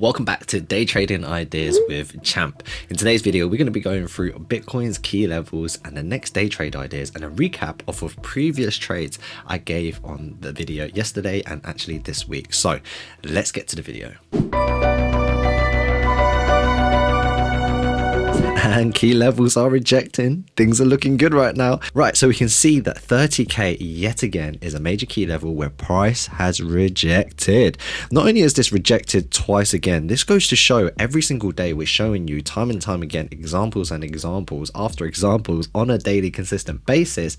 Welcome back to Day Trading Ideas with Champ. In today's video, we're going to be going through Bitcoin's key levels and the next day trade ideas and a recap of previous trades I gave on the video yesterday and actually this week. So let's get to the video. And key levels are rejecting. Things are looking good right now. Right, so we can see that 30k yet again is a major key level where price has rejected. Not only is this rejected twice again, this goes to show every single day we're showing you time and time again examples and examples after examples on a daily consistent basis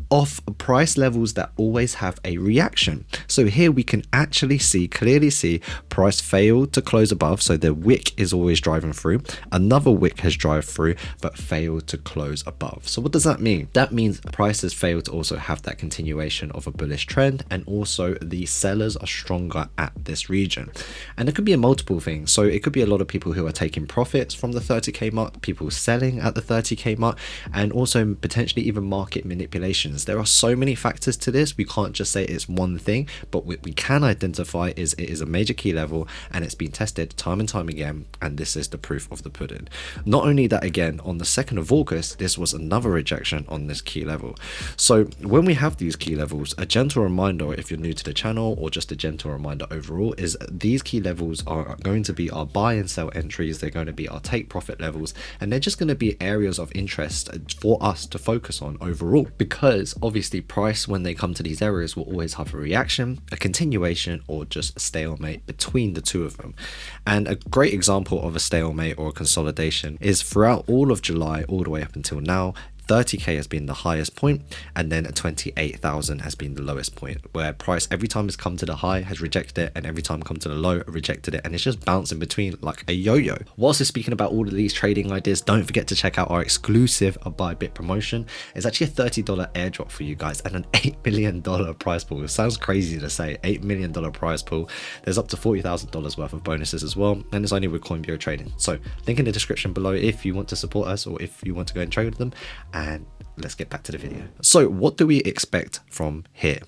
of price levels that always have a reaction. So here we can actually clearly see price failed to close above, so the wick is always driving through. Another wick has driven through but failed to close above. So what does that mean? That means prices fail to also have that continuation of a bullish trend, and also the sellers are stronger at this region. And it could be a multiple things. So it could be a lot of people who are taking profits from the 30k mark, people selling at the 30k mark, and also potentially even market manipulations. There are so many factors to this. We can't just say it's one thing, but what we can identify is it is a major key level and it's been tested time and time again, and this is the proof of the pudding. Not only that, again, on the 2nd of August, this was another rejection on this key level. So when we have these key levels, a gentle reminder, if you're new to the channel, or just a gentle reminder overall, is these key levels are going to be our buy and sell entries. They're going to be our take profit levels, and they're just going to be areas of interest for us to focus on overall, because obviously price, when they come to these areas, will always have a reaction, a continuation, or just a stalemate between the two of them. And a great example of a stalemate or a consolidation is throughout all of July all the way up until now, 30k has been the highest point, and then 28,000 has been the lowest point, where price every time it's come to the high has rejected it, and every time come to the low rejected it, and it's just bouncing between like a yo-yo. Whilst we're speaking about all of these trading ideas, don't forget to check out our exclusive buy bit promotion. It's actually a $30 airdrop for you guys and an $8 million prize pool. It sounds crazy to say, $8 million prize pool. There's up to $40,000 worth of bonuses as well, and it's only with Coin Bureau Trading. So link in the description below if you want to support us or if you want to go and trade with them. And let's get back to the video. So what do we expect from here?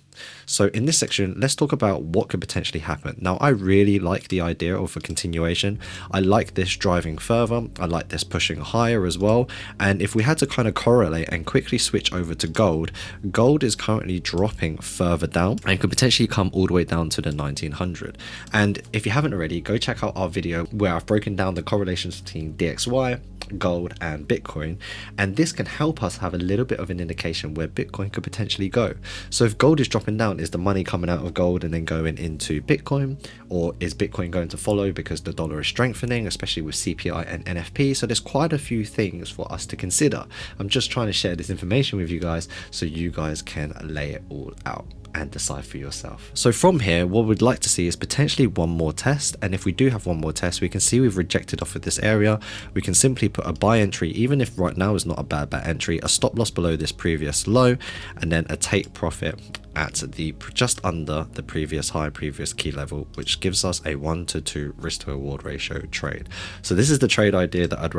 So in this section, let's talk about what could potentially happen. Now, I really like the idea of a continuation. I like this driving further. I like this pushing higher as well. And if we had to kind of correlate and quickly switch over to gold, gold is currently dropping further down and could potentially come all the way down to the 1900. And if you haven't already, go check out our video where I've broken down the correlations between DXY, gold, and Bitcoin, and this can help us have a little bit of an indication where Bitcoin could potentially go. So if gold is dropping down, is the money coming out of gold and then going into Bitcoin, or is Bitcoin going to follow because the dollar is strengthening, especially with CPI and NFP? So there's quite a few things for us to consider. I'm just trying to share this information with you guys so you guys can lay it all out and decide for yourself. So from here, what we'd like to see is potentially one more test, and if we do have one more test, we can see we've rejected off of this area. We can simply put a buy entry, even if right now is not a bad entry, a stop loss below this previous low, and then a take profit at the just under the previous high, previous key level, which gives us a 1-to-2 risk to reward ratio trade. So this is the trade idea that I'd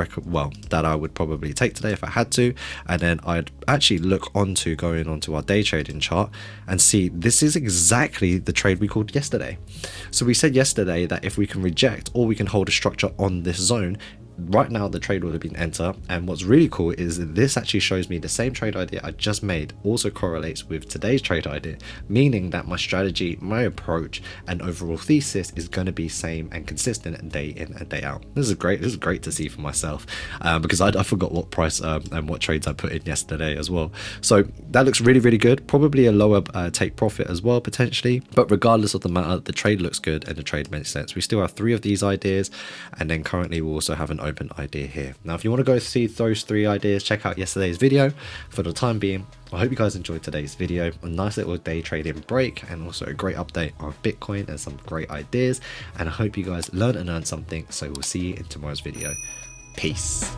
that I would probably take today if I had to, and then I'd actually look onto going onto our day trading chart and see this is exactly the trade we called yesterday. So we said yesterday that if we can reject or we can hold a structure on this zone, right now the trade would have been enter. And what's really cool is that this actually shows me the same trade idea I just made also correlates with today's trade idea, meaning that my strategy, my approach, and overall thesis is going to be same and consistent day in and day out. This is great to see for myself, because I forgot what price and what trades I put in yesterday as well. So that looks really good. Probably a lower take profit as well potentially, but regardless of the matter, the trade looks good and the trade makes sense. We still have 3 of these ideas, and then currently we also have an open idea here. Now, if you want to go see those 3 ideas, check out yesterday's video. For the time being, I hope you guys enjoyed today's video. A nice little day trading break, and also a great update on Bitcoin and some great ideas. And I hope you guys learned and earned something. So we'll see you in tomorrow's video. Peace.